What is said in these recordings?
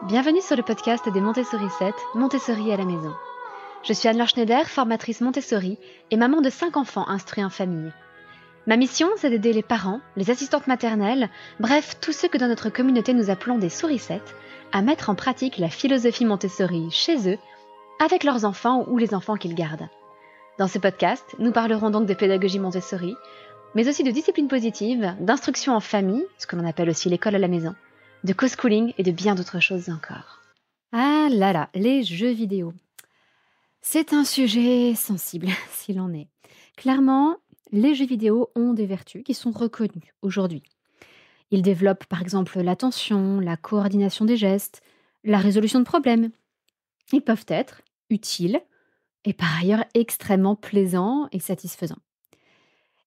Bienvenue sur le podcast des Montessori 7, Montessori à la maison. Je suis Anne-Laure Schneider, formatrice Montessori et maman de 5 enfants instruits en famille. Ma mission, c'est d'aider les parents, les assistantes maternelles, bref, tous ceux que dans notre communauté nous appelons des souricettes, à mettre en pratique la philosophie Montessori chez eux, avec leurs enfants ou les enfants qu'ils gardent. Dans ce podcast, nous parlerons donc de pédagogie Montessori, mais aussi de discipline positive, d'instruction en famille, ce que l'on appelle aussi l'école à la maison, de co-schooling et de bien d'autres choses encore. Ah là là, les jeux vidéo. C'est un sujet sensible, s'il en est. Clairement, les jeux vidéo ont des vertus qui sont reconnues aujourd'hui. Ils développent par exemple l'attention, la coordination des gestes, la résolution de problèmes. Ils peuvent être utiles et par ailleurs extrêmement plaisants et satisfaisants.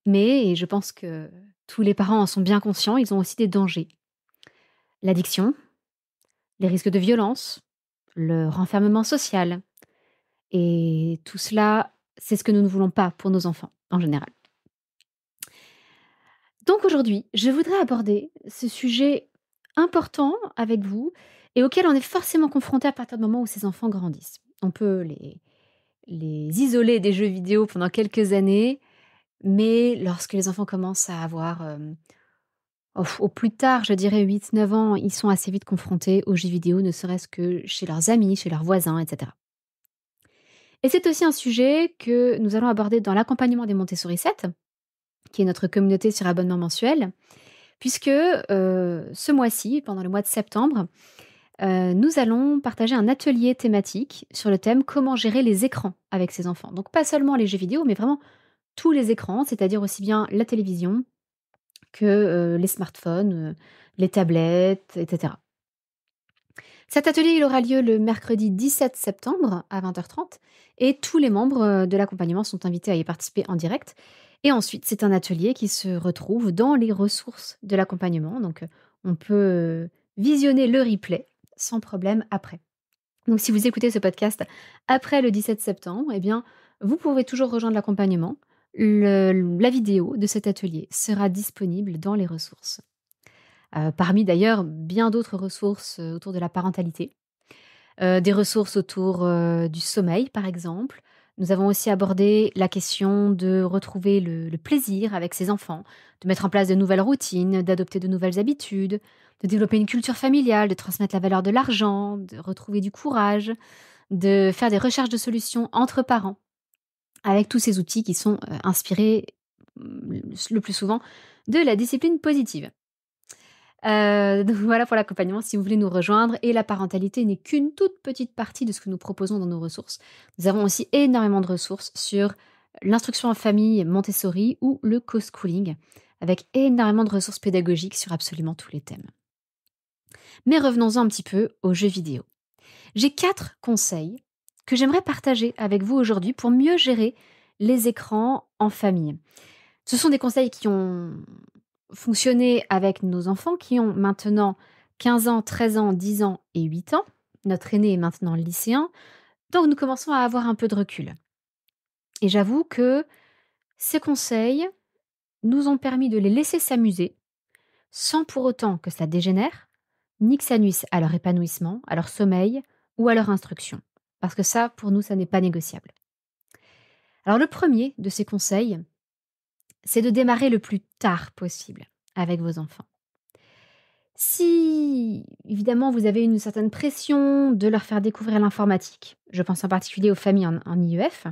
Mais, et je pense que tous les parents en sont bien conscients, ils ont aussi des dangers. L'addiction, les risques de violence, le renfermement social. Et tout cela, c'est ce que nous ne voulons pas pour nos enfants, en général. Donc aujourd'hui, je voudrais aborder ce sujet important avec vous et auquel on est forcément confronté à partir du moment où ces enfants grandissent. On peut les isoler des jeux vidéo pendant quelques années, mais lorsque les enfants commencent à avoir, au plus tard, je dirais 8, 9 ans, ils sont assez vite confrontés aux jeux vidéo, ne serait-ce que chez leurs amis, chez leurs voisins, etc. Et c'est aussi un sujet que nous allons aborder dans l'accompagnement des Montessori 7, qui est notre communauté sur abonnement mensuel, puisque ce mois-ci, pendant le mois de septembre, nous allons partager un atelier thématique sur le thème comment gérer les écrans avec ses enfants. Donc pas seulement les jeux vidéo, mais vraiment tous les écrans, c'est-à-dire aussi bien la télévision que les smartphones, les tablettes, etc. Cet atelier, il aura lieu le mercredi 17 septembre à 20h30 et tous les membres de l'accompagnement sont invités à y participer en direct. Et ensuite, c'est un atelier qui se retrouve dans les ressources de l'accompagnement. Donc, on peut visionner le replay sans problème après. Donc, si vous écoutez ce podcast après le 17 septembre, eh bien, vous pouvez toujours rejoindre l'accompagnement. La vidéo de cet atelier sera disponible dans les ressources. Parmi d'ailleurs bien d'autres ressources, autour de la parentalité. Des ressources autour, du sommeil par exemple. Nous avons aussi abordé la question de retrouver le plaisir avec ses enfants, de mettre en place de nouvelles routines, d'adopter de nouvelles habitudes, de développer une culture familiale, de transmettre la valeur de l'argent, de retrouver du courage, de faire des recherches de solutions entre parents, avec tous ces outils qui sont, inspirés, le plus souvent de la discipline positive. Donc voilà pour l'accompagnement si vous voulez nous rejoindre et la parentalité n'est qu'une toute petite partie de ce que nous proposons dans nos ressources. Nous avons aussi énormément de ressources sur l'instruction en famille Montessori ou le co-schooling avec énormément de ressources pédagogiques sur absolument tous les thèmes. Mais revenons-en un petit peu aux jeux vidéo. J'ai 4 conseils que j'aimerais partager avec vous aujourd'hui pour mieux gérer les écrans en famille. Ce sont des conseils qui ont fonctionné avec nos enfants qui ont maintenant 15 ans, 13 ans, 10 ans et 8 ans. Notre aîné est maintenant lycéen. Donc nous commençons à avoir un peu de recul. Et j'avoue que ces conseils nous ont permis de les laisser s'amuser sans pour autant que cela dégénère, ni que ça nuise à leur épanouissement, à leur sommeil ou à leur instruction. Parce que ça, pour nous, ça n'est pas négociable. Alors le premier de ces conseils, c'est de démarrer le plus tard possible avec vos enfants. Si, évidemment, vous avez une certaine pression de leur faire découvrir l'informatique, je pense en particulier aux familles en IEF,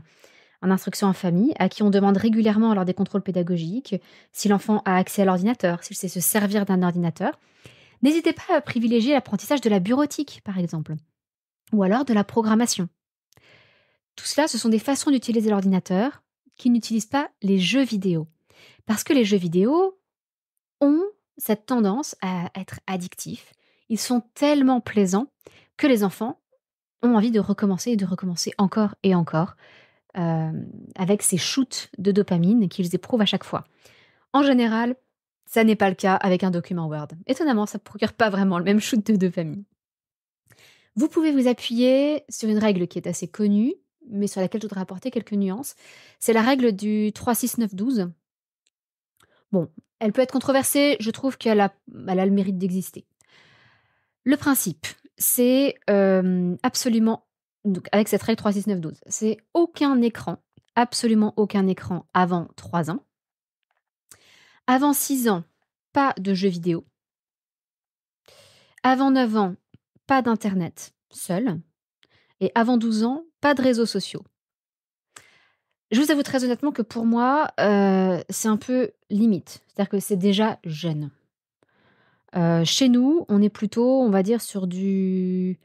en instruction en famille, à qui on demande régulièrement lors des contrôles pédagogiques si l'enfant a accès à l'ordinateur, s'il sait se servir d'un ordinateur, n'hésitez pas à privilégier l'apprentissage de la bureautique, par exemple, ou alors de la programmation. Tout cela, ce sont des façons d'utiliser l'ordinateur qui n'utilisent pas les jeux vidéo. Parce que les jeux vidéo ont cette tendance à être addictifs. Ils sont tellement plaisants que les enfants ont envie de recommencer et de recommencer encore et encore, avec ces shoots de dopamine qu'ils éprouvent à chaque fois. En général, ça n'est pas le cas avec un document Word. Étonnamment, ça ne procure pas vraiment le même shoot de dopamine. Vous pouvez vous appuyer sur une règle qui est assez connue, mais sur laquelle je voudrais apporter quelques nuances. C'est la règle du 3-6-9-12. Bon, elle peut être controversée, je trouve qu'elle a le mérite d'exister. Le principe, c'est, absolument donc avec cette règle 3-6-9-12, c'est aucun écran, absolument aucun écran avant 3 ans. Avant 6 ans, pas de jeux vidéo. Avant 9 ans, pas d'internet seul et avant 12 ans, pas de réseaux sociaux. Je vous avoue très honnêtement que pour moi, c'est un peu limite. C'est-à-dire que c'est déjà jeune. Chez nous, on est plutôt, on va dire, sur du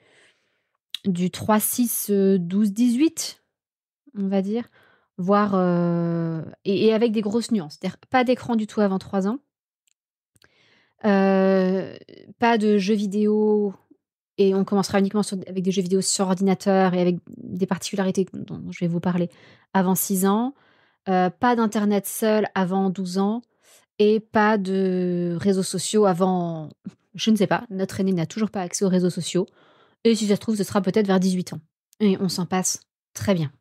3-6-12-18, on va dire, voire, et avec des grosses nuances. C'est-à-dire pas d'écran du tout avant 3 ans, heu, pas de jeux vidéo et on commencera uniquement avec des jeux vidéo sur ordinateur et avec des particularités dont je vais vous parler avant 6 ans, pas d'internet seul avant 12 ans et pas de réseaux sociaux avant je ne sais pas, notre aîné n'a toujours pas accès aux réseaux sociaux et si ça se trouve, ce sera peut-être vers 18 ans et on s'en passe très bien.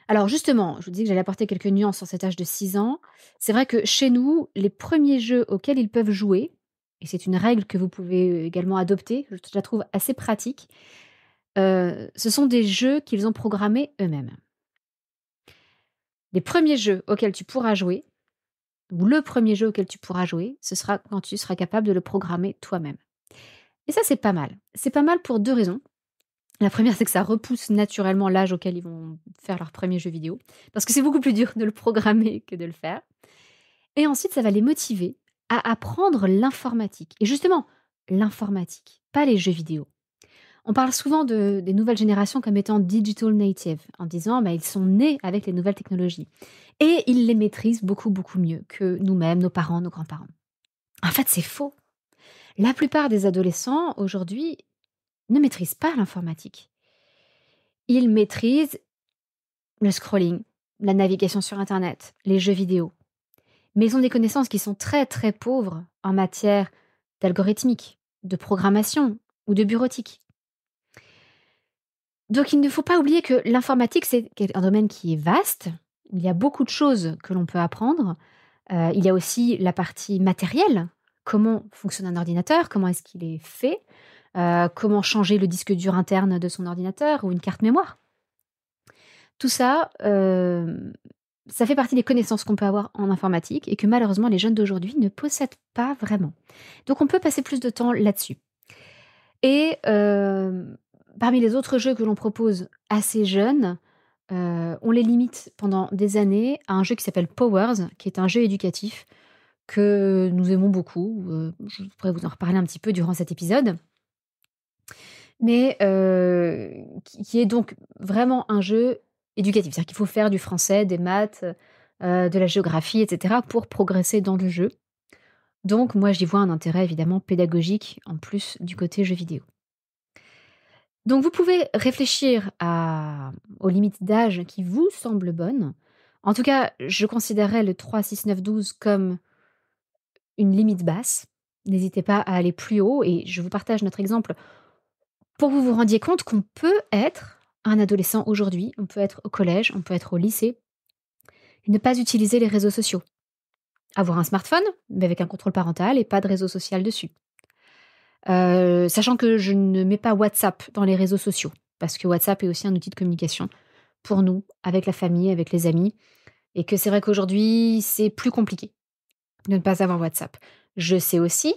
Alors justement, je vous disais que j'allais apporter quelques nuances sur cet âge de 6 ans. C'est vrai que chez nous, les premiers jeux auxquels ils peuvent jouer, et c'est une règle que vous pouvez également adopter, je la trouve assez pratique, ce sont des jeux qu'ils ont programmés eux-mêmes. Les premiers jeux auxquels tu pourras jouer, ou le premier jeu auquel tu pourras jouer, ce sera quand tu seras capable de le programmer toi-même. Et ça, c'est pas mal. C'est pas mal pour 2 raisons. La première, c'est que ça repousse naturellement l'âge auquel ils vont faire leur premier jeu vidéo, parce que c'est beaucoup plus dur de le programmer que de le faire. Et ensuite, ça va les motiver à apprendre l'informatique. Et justement, l'informatique, pas les jeux vidéo. On parle souvent des nouvelles générations comme étant digital native, en disant bah, ils sont nés avec les nouvelles technologies. Et ils les maîtrisent beaucoup, beaucoup mieux que nous-mêmes, nos parents, nos grands-parents. En fait, c'est faux. La plupart des adolescents, aujourd'hui, ne maîtrisent pas l'informatique. Ils maîtrisent le scrolling, la navigation sur Internet, les jeux vidéo. Mais ils ont des connaissances qui sont très, très pauvres en matière d'algorithmique, de programmation ou de bureautique. Donc il ne faut pas oublier que l'informatique, c'est un domaine qui est vaste. Il y a beaucoup de choses que l'on peut apprendre. Il y a aussi la partie matérielle. Comment fonctionne un ordinateur? Comment est-ce qu'il est fait? Comment changer le disque dur interne de son ordinateur ou une carte mémoire? Tout ça, ça fait partie des connaissances qu'on peut avoir en informatique et que malheureusement les jeunes d'aujourd'hui ne possèdent pas vraiment. Donc on peut passer plus de temps là-dessus. Et parmi les autres jeux que l'on propose à ces jeunes, on les limite pendant des années à un jeu qui s'appelle Powers, qui est un jeu éducatif que nous aimons beaucoup. Je pourrais vous en reparler un petit peu durant cet épisode. Mais qui est donc vraiment un jeu éducatif. C'est-à-dire qu'il faut faire du français, des maths, de la géographie et cetera pour progresser dans le jeu. Donc moi, j'y vois un intérêt évidemment pédagogique en plus du côté jeux vidéo. Donc vous pouvez réfléchir aux limites d'âge qui vous semblent bonnes. En tout cas, je considérerais le 3-6-9-12 comme une limite basse. N'hésitez pas à aller plus haut et je vous partage notre exemple pour que vous vous rendiez compte qu'on peut être un adolescent aujourd'hui, on peut être au collège, on peut être au lycée et ne pas utiliser les réseaux sociaux. Avoir un smartphone, mais avec un contrôle parental et pas de réseau social dessus. Sachant que je ne mets pas WhatsApp dans les réseaux sociaux, parce que WhatsApp est aussi un outil de communication pour nous, avec la famille, avec les amis, et que c'est vrai qu'aujourd'hui, c'est plus compliqué de ne pas avoir WhatsApp. Je sais aussi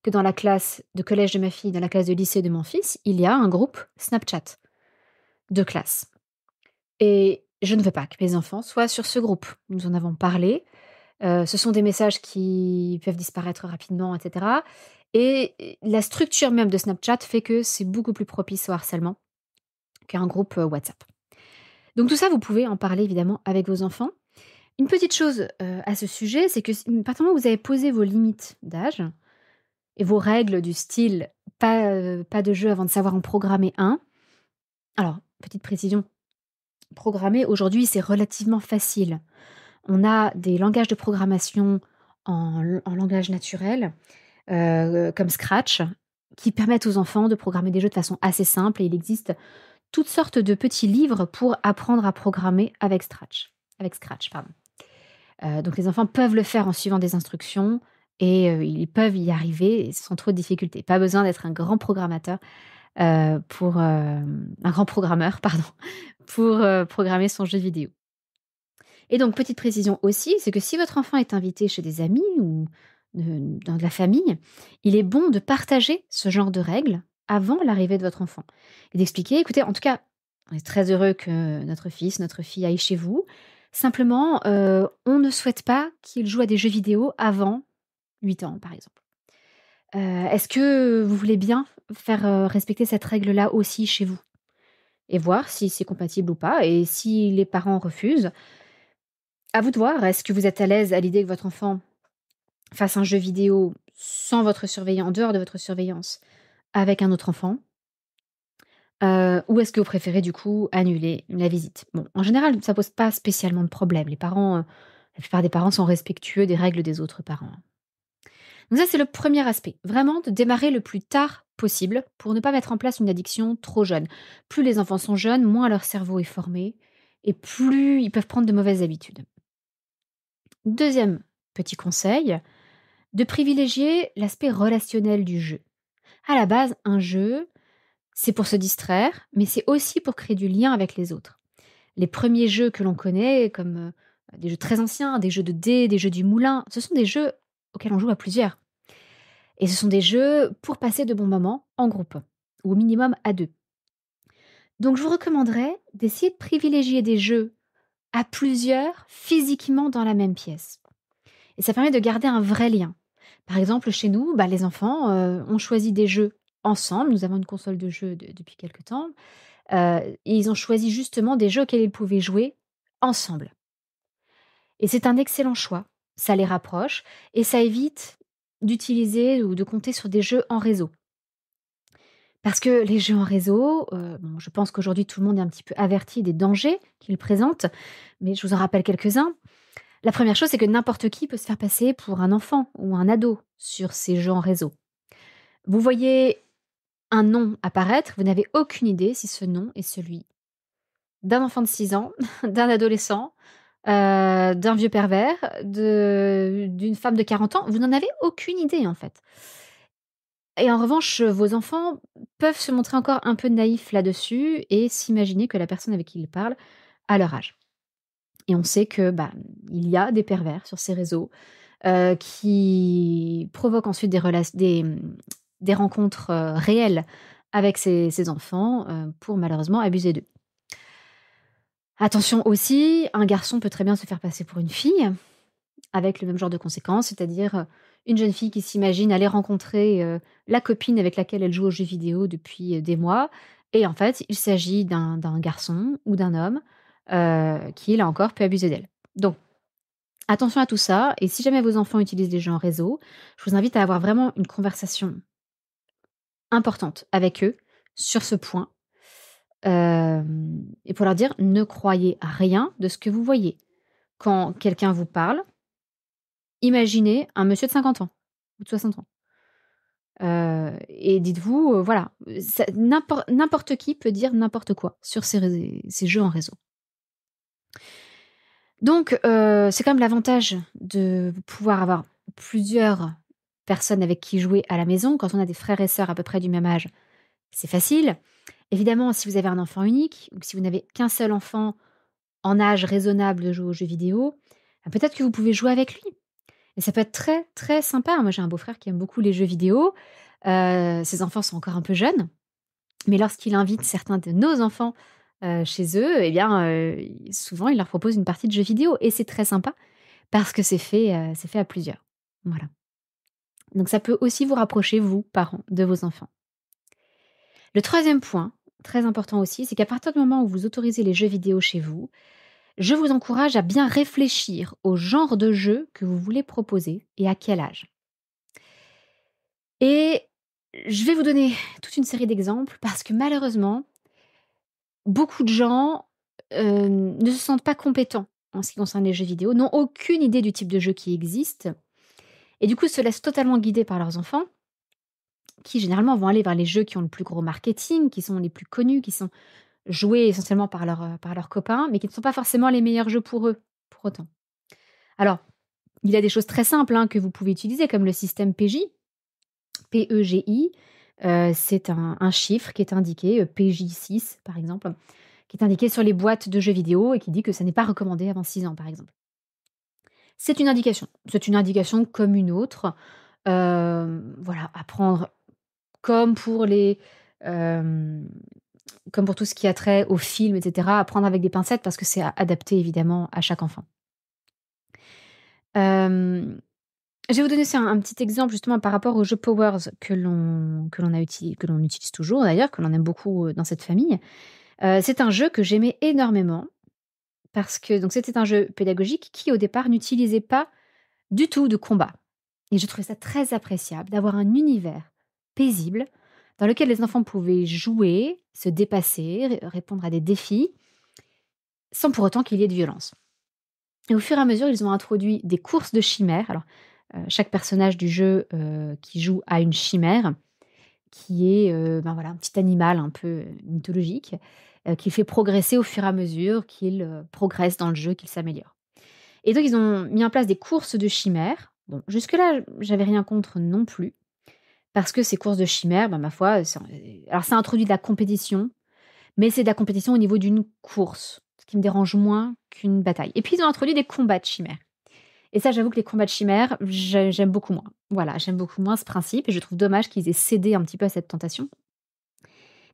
que dans la classe de collège de ma fille, dans la classe de lycée de mon fils, il y a un groupe Snapchat de classe. Et je ne veux pas que mes enfants soient sur ce groupe. Nous en avons parlé. Ce sont des messages qui peuvent disparaître rapidement, etc. Et la structure même de Snapchat fait que c'est beaucoup plus propice au harcèlement qu'un groupe WhatsApp. Donc tout ça, vous pouvez en parler évidemment avec vos enfants. Une petite chose à ce sujet, c'est que à partir du moment où vous avez posé vos limites d'âge et vos règles du style pas de jeu avant de savoir en programmer un. Alors, petite précision, programmer aujourd'hui, c'est relativement facile. On a des langages de programmation en langage naturel, comme Scratch, qui permettent aux enfants de programmer des jeux de façon assez simple et il existe toutes sortes de petits livres pour apprendre à programmer avec Scratch, pardon. Donc les enfants peuvent le faire en suivant des instructions et ils peuvent y arriver sans trop de difficultés. Pas besoin d'être un grand programmateur, un grand programmeur, pardon, pour, programmer son jeu vidéo. Et donc petite précision aussi, c'est que si votre enfant est invité chez des amis ou dans de la famille, il est bon de partager ce genre de règles avant l'arrivée de votre enfant et d'expliquer: «Écoutez, en tout cas, on est très heureux que notre fils, notre fille aille chez vous. Simplement, on ne souhaite pas qu'il joue à des jeux vidéo avant 8 ans», par exemple. «Est-ce que vous voulez bien faire, respecter cette règle-là aussi chez vous?» Et voir si c'est compatible ou pas, et si les parents refusent, à vous de voir. Est-ce que vous êtes à l'aise à l'idée que votre enfant fasse un jeu vidéo sans votre surveillance, en dehors de votre surveillance, avec un autre enfant? Ou est-ce que vous préférez du coup annuler la visite? Bon, en général, ça pose pas spécialement de problème. La plupart des parents sont respectueux des règles des autres parents. Donc ça, c'est le premier aspect. Vraiment de démarrer le plus tard possible pour ne pas mettre en place une addiction trop jeune. Plus les enfants sont jeunes, moins leur cerveau est formé et plus ils peuvent prendre de mauvaises habitudes. Deuxième petit conseil, de privilégier l'aspect relationnel du jeu. À la base, un jeu, c'est pour se distraire, mais c'est aussi pour créer du lien avec les autres. Les premiers jeux que l'on connaît, comme des jeux très anciens, des jeux de dés, des jeux du moulin, ce sont des jeux auxquels on joue à plusieurs. Et ce sont des jeux pour passer de bons moments en groupe, ou au minimum à deux. Donc je vous recommanderais d'essayer de privilégier des jeux à plusieurs physiquement dans la même pièce. Et ça permet de garder un vrai lien. Par exemple, chez nous, les enfants ont choisi des jeux ensemble. Nous avons une console de jeux depuis quelque temps. Et ils ont choisi justement des jeux auxquels ils pouvaient jouer ensemble. Et c'est un excellent choix. Ça les rapproche et ça évite d'utiliser ou de compter sur des jeux en réseau. Parce que les jeux en réseau, bon, je pense qu'aujourd'hui tout le monde est un petit peu averti des dangers qu'ils présentent, mais je vous en rappelle quelques-uns. La première chose, c'est que n'importe qui peut se faire passer pour un enfant ou un ado sur ces jeux en réseau. Vous voyez un nom apparaître, vous n'avez aucune idée si ce nom est celui d'un enfant de 6 ans, d'un adolescent, d'un vieux pervers, d'une femme de 40 ans. Vous n'en avez aucune idée, en fait. Et en revanche, vos enfants peuvent se montrer encore un peu naïfs là-dessus et s'imaginer que la personne avec qui ils parlent a leur âge. Et on sait que, il y a des pervers sur ces réseaux, qui provoquent ensuite des rencontres, réelles avec ces enfants, pour malheureusement abuser d'eux. Attention aussi, un garçon peut très bien se faire passer pour une fille, avec le même genre de conséquences, c'est-à-dire, une jeune fille qui s'imagine aller rencontrer, la copine avec laquelle elle joue aux jeux vidéo depuis, des mois, et en fait, il s'agit d'un garçon ou d'un homme, qui là encore peut abuser d'elle. Donc attention à tout ça, et si jamais vos enfants utilisent des jeux en réseau, je vous invite à avoir vraiment une conversation importante avec eux sur ce point, et pour leur dire: «Ne croyez à rien de ce que vous voyez. Quand quelqu'un vous parle, imaginez un monsieur de 50 ans ou de 60 ans, et dites-vous, voilà, ça n'importe qui peut dire n'importe quoi sur ces jeux en réseau». Donc c'est quand même l'avantage de pouvoir avoir plusieurs personnes avec qui jouer à la maison. Quand on a des frères et sœurs à peu près du même âge, c'est facile. Évidemment, si vous avez un enfant unique ou que si vous n'avez qu'un seul enfant en âge raisonnable de jouer aux jeux vidéo, peut-être que vous pouvez jouer avec lui. Et ça peut être très, très sympa. Moi, j'ai un beau-frère qui aime beaucoup les jeux vidéo. Ses enfants sont encore un peu jeunes, mais lorsqu'il invite certains de nos enfants, chez eux, eh bien, souvent, il leur propose une partie de jeux vidéo et c'est très sympa parce que c'est fait à plusieurs. Voilà. Donc ça peut aussi vous rapprocher, vous, parents, de vos enfants. Le troisième point, très important aussi, c'est qu'à partir du moment où vous autorisez les jeux vidéo chez vous, je vous encourage à bien réfléchir au genre de jeu que vous voulez proposer et à quel âge. Et je vais vous donner toute une série d'exemples parce que malheureusement, beaucoup de gens, ne se sentent pas compétents en ce qui concerne les jeux vidéo, n'ont aucune idée du type de jeu qui existe et du coup se laissent totalement guider par leurs enfants qui généralement vont aller vers les jeux qui ont le plus gros marketing, qui sont les plus connus, qui sont joués essentiellement par leurs copains, mais qui ne sont pas forcément les meilleurs jeux pour eux, pour autant. Alors, Il y a des choses très simples, hein, que vous pouvez utiliser comme le système PJ, PEGI. C'est un chiffre qui est indiqué, PJ6 par exemple, qui est indiqué sur les boîtes de jeux vidéo et qui dit que ça n'est pas recommandé avant 6 ans, par exemple. C'est une indication. C'est une indication comme une autre. Voilà, à prendre comme pour les, hem, comme pour tout ce qui a trait aux films et cetera, à prendre avec des pincettes parce que c'est adapté évidemment à chaque enfant. Hem, je vais vous donner aussi un petit exemple justement par rapport au jeu Powers que l'on utilise toujours d'ailleurs, que l'on aime beaucoup, dans cette famille. C'est un jeu que j'aimais énormément parce que donc c'était un jeu pédagogique qui au départ n'utilisait pas du tout de combat et je trouvais ça très appréciable d'avoir un univers paisible dans lequel les enfants pouvaient jouer, se dépasser, répondre à des défis, sans pour autant qu'il y ait de violence. Et au fur et à mesure, ils ont introduit des courses de chimères. Alors, chaque personnage du jeu, qui joue a une chimère qui est, ben, voilà, un petit animal un peu, mythologique, qui fait progresser au fur et à mesure qu'il, progresse dans le jeu, qu'il s'améliore. Et donc ils ont mis en place des courses de chimères. Bon, jusque-là, j'avais rien contre non plus, parce que ces courses de chimères, ben, ma foi, alors ça introduit de la compétition, mais c'est de la compétition au niveau d'une course, ce qui me dérange moins qu'une bataille. Et puis ils ont introduit des combats de chimères. Et ça, j'avoue que les combats de chimères, j'aime beaucoup moins. Voilà, j'aime beaucoup moins ce principe et je trouve dommage qu'ils aient cédé un petit peu à cette tentation.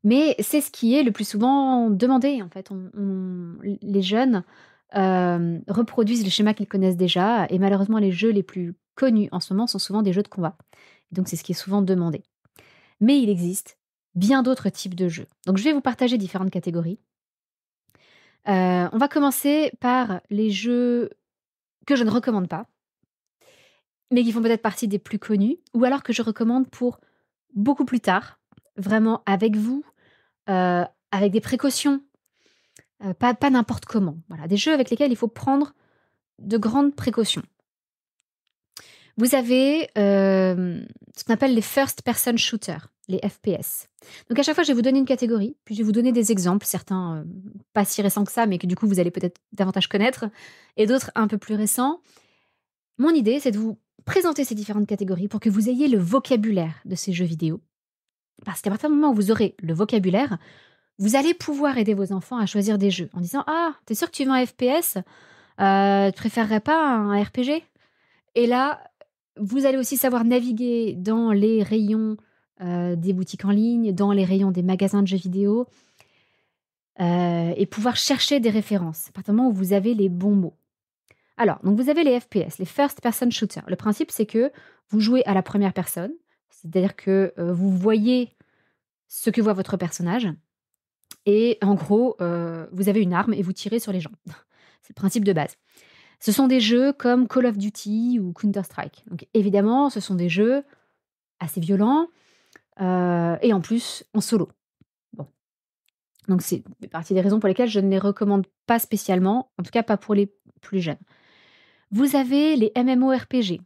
Mais c'est ce qui est le plus souvent demandé, en fait. Les jeunes, reproduisent les schémas qu'ils connaissent déjà et malheureusement, les jeux les plus connus en ce moment sont souvent des jeux de combat. Donc c'est ce qui est souvent demandé. Mais il existe bien d'autres types de jeux. Donc je vais vous partager différentes catégories. On va commencer par les jeux que je ne recommande pas, mais qui font peut-être partie des plus connus ou alors que je recommande pour beaucoup plus tard, vraiment avec vous, avec des précautions, pas n'importe comment. Voilà, des jeux avec lesquels il faut prendre de grandes précautions. Vous avez, ce qu'on appelle les first person shooters, les FPS. Donc à chaque fois, je vais vous donner une catégorie, puis je vais vous donner des exemples, certains, pas si récents que ça, mais que du coup vous allez peut-être davantage connaître et d'autres un peu plus récents. Mon idée, c'est de vous présenter ces différentes catégories pour que vous ayez le vocabulaire de ces jeux vidéo. Parce qu'à partir du moment où vous aurez le vocabulaire, vous allez pouvoir aider vos enfants à choisir des jeux en disant: «Ah, tu es sûr que tu veux un FPS? Tu préférerais pas un RPG?» Et là, vous allez aussi savoir naviguer dans les rayons, des boutiques en ligne, dans les rayons des magasins de jeux vidéo, et pouvoir chercher des références, à partir du moment où vous avez les bons mots. Alors, donc vous avez les FPS, les first person shooters. Le principe, c'est que vous jouez à la première personne, c'est-à-dire que, vous voyez ce que voit votre personnage et en gros, vous avez une arme et vous tirez sur les gens. C'est le principe de base. Ce sont des jeux comme Call of Duty ou Counter Strike. Donc évidemment, ce sont des jeux assez violents, et en plus en solo. Bon, donc c'est fait partie des raisons pour lesquelles je ne les recommande pas spécialement, en tout cas pas pour les plus jeunes. Vous avez les MMORPG.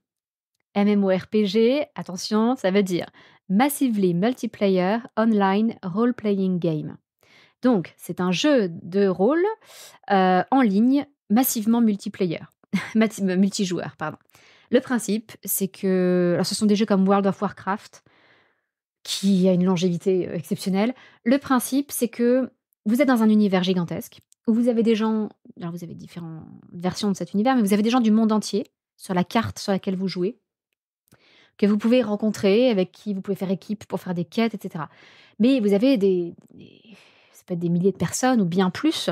MMORPG, attention, ça veut dire Massively Multiplayer Online Role Playing Game. Donc, c'est un jeu de rôle, en ligne, massivement multiplayer, multijoueur, pardon. Le principe, c'est que alors ce sont des jeux comme World of Warcraft, qui a une longévité, exceptionnelle. Le principe, c'est que vous êtes dans un univers gigantesque, où vous avez des gens alors vous avez différentes versions de cet univers, mais vous avez des gens du monde entier sur la carte sur laquelle vous jouez, que vous pouvez rencontrer, avec qui vous pouvez faire équipe pour faire des quêtes et cetera. Mais vous avez des ça peut être des milliers de personnes ou bien plus,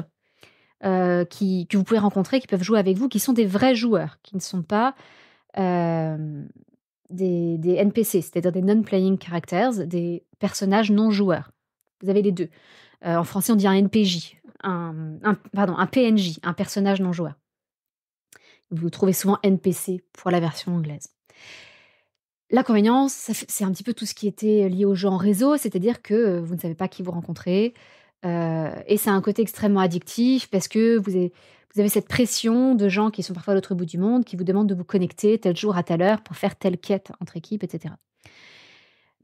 que vous pouvez rencontrer, qui peuvent jouer avec vous, qui sont des vrais joueurs, qui ne sont pas, hem, des NPC, c'est-à-dire des non-playing characters, des personnages non joueurs. Vous avez les 2. En français, on dit un NPJ, un PNJ, un personnage non joueur. Vous trouvez souvent NPC pour la version anglaise. L'inconvénient, c'est un petit peu tout ce qui était lié aux jeux en réseau, c'est-à-dire que, vous ne savez pas qui vous rencontrez, et c'est un côté extrêmement addictif parce que vous avez cette pression de gens qui sont parfois à l'autre bout du monde, qui vous demandent de vous connecter tel jour à telle heure pour faire telle quête entre équipes et cetera.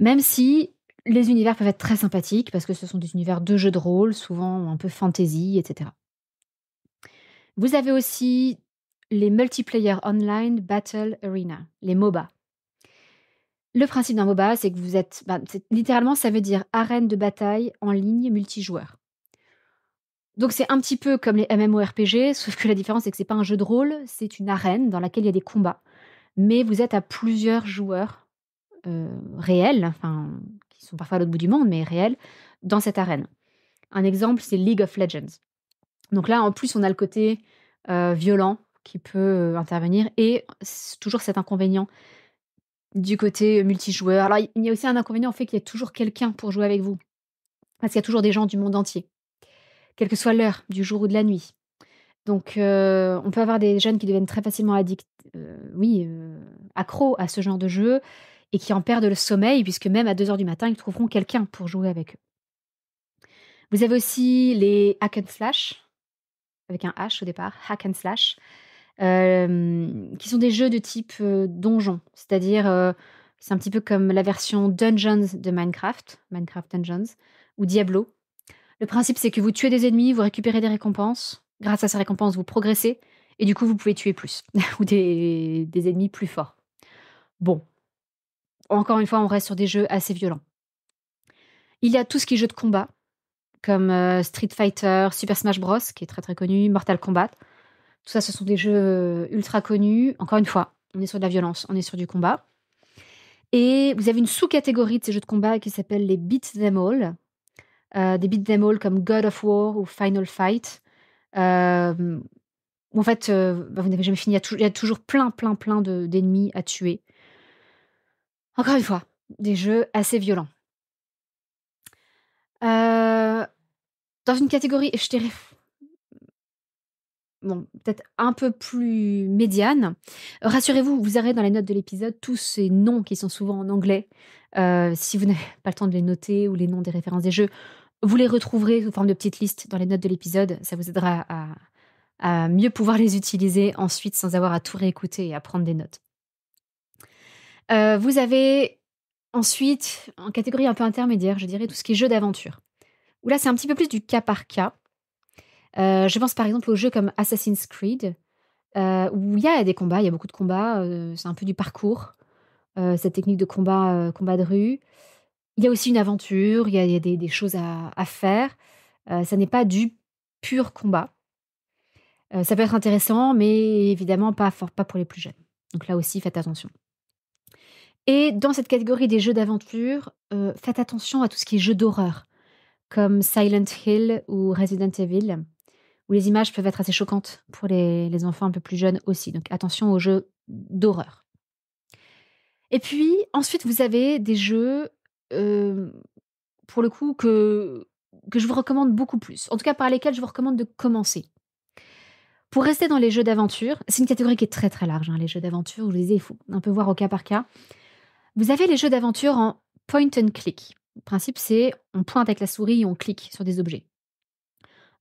Même si les univers peuvent être très sympathiques parce que ce sont des univers de jeux de rôle, souvent un peu fantasy et cetera. Vous avez aussi les Multiplayer Online Battle Arena, les MOBA. Le principe d'un MOBA, c'est que vous êtes littéralement, ça veut dire arène de bataille en ligne multijoueur. Donc c'est un petit peu comme les MMORPG, sauf que la différence, c'est que c'est pas un jeu de rôle, c'est une arène dans laquelle il y a des combats. Mais vous êtes à plusieurs joueurs, réels, enfin, qui sont parfois à l'autre bout du monde, mais réels, dans cette arène. Un exemple, c'est League of Legends. Donc là, en plus, on a le côté, violent qui peut, intervenir et toujours cet inconvénient du côté multijoueur. Alors il y a aussi un inconvénient au fait qu'il y a toujours quelqu'un pour jouer avec vous, parce qu'il y a toujours des gens du monde entier, quelle que soit l'heure du jour ou de la nuit. Donc on peut avoir des jeunes qui deviennent très facilement accros à ce genre de jeu et qui en perdent le sommeil puisque même à 2 heures du matin, ils trouveront quelqu'un pour jouer avec eux. Vous avez aussi les hack and slash, avec un H au départ, hack and slash, qui sont des jeux de type, donjon. C'est-à-dire, c'est un petit peu comme la version Dungeons de Minecraft, Minecraft Dungeons ou Diablo. Le principe, c'est que vous tuez des ennemis, vous récupérez des récompenses. Grâce à ces récompenses, vous progressez et du coup, vous pouvez tuer plus ou des ennemis plus forts. Bon, encore une fois, on reste sur des jeux assez violents. Il y a tout ce qui est jeux de combat, comme, Street Fighter, Super Smash Bros, qui est très, très connu, Mortal Kombat. Tout ça, ce sont des jeux, ultra connus. Encore une fois, on est sur de la violence, on est sur du combat et vous avez une sous-catégorie de ces jeux de combat qui s'appelle les beat them all. Des beat them all comme God of War ou Final Fight, hem, où en fait, vous n'avez jamais fini. Il y a toujours plein, plein, plein d'ennemis à tuer. Encore une fois, des jeux assez violents. Heu, dans une catégorie, je dirais, bon, peut-être un peu plus médiane. Rassurez-vous, vous aurez dans les notes de l'épisode tous ces noms qui sont souvent en anglais. Si vous n'avez pas le temps de les noter ou les noms des références des jeux, vous les retrouverez sous forme de petite liste dans les notes de l'épisode. Ça vous aidera à mieux pouvoir les utiliser ensuite sans avoir à tout réécouter et à prendre des notes. Vous avez ensuite, en catégorie un peu intermédiaire, je dirais tout ce qui est jeux d'aventure, où là, c'est un petit peu plus du cas par cas. Je pense par exemple aux jeux comme Assassin's Creed, où il y a des combats, il y a beaucoup de combats, c'est un peu du parcours, cette technique de combat, combat de rue. Il y a aussi une aventure, il y a des choses à faire. Ça n'est pas du pur combat. Ça peut être intéressant, mais évidemment pas pour les plus jeunes. Donc là aussi, faites attention. Et dans cette catégorie des jeux d'aventure, faites attention à tout ce qui est jeux d'horreur, comme Silent Hill ou Resident Evil, où les images peuvent être assez choquantes pour les enfants un peu plus jeunes aussi. Donc attention aux jeux d'horreur. Et puis ensuite, vous avez des jeux, hem, pour le coup que je vous recommande beaucoup plus. En tout cas, par lesquels je vous recommande de commencer. Pour rester dans les jeux d'aventure, c'est une catégorie qui est très, très large, hein, les jeux d'aventure, je vous le disais, il faut un peu voir au cas par cas. Vous avez les jeux d'aventure en point and click. Le principe, c'est on pointe avec la souris et on clique sur des objets.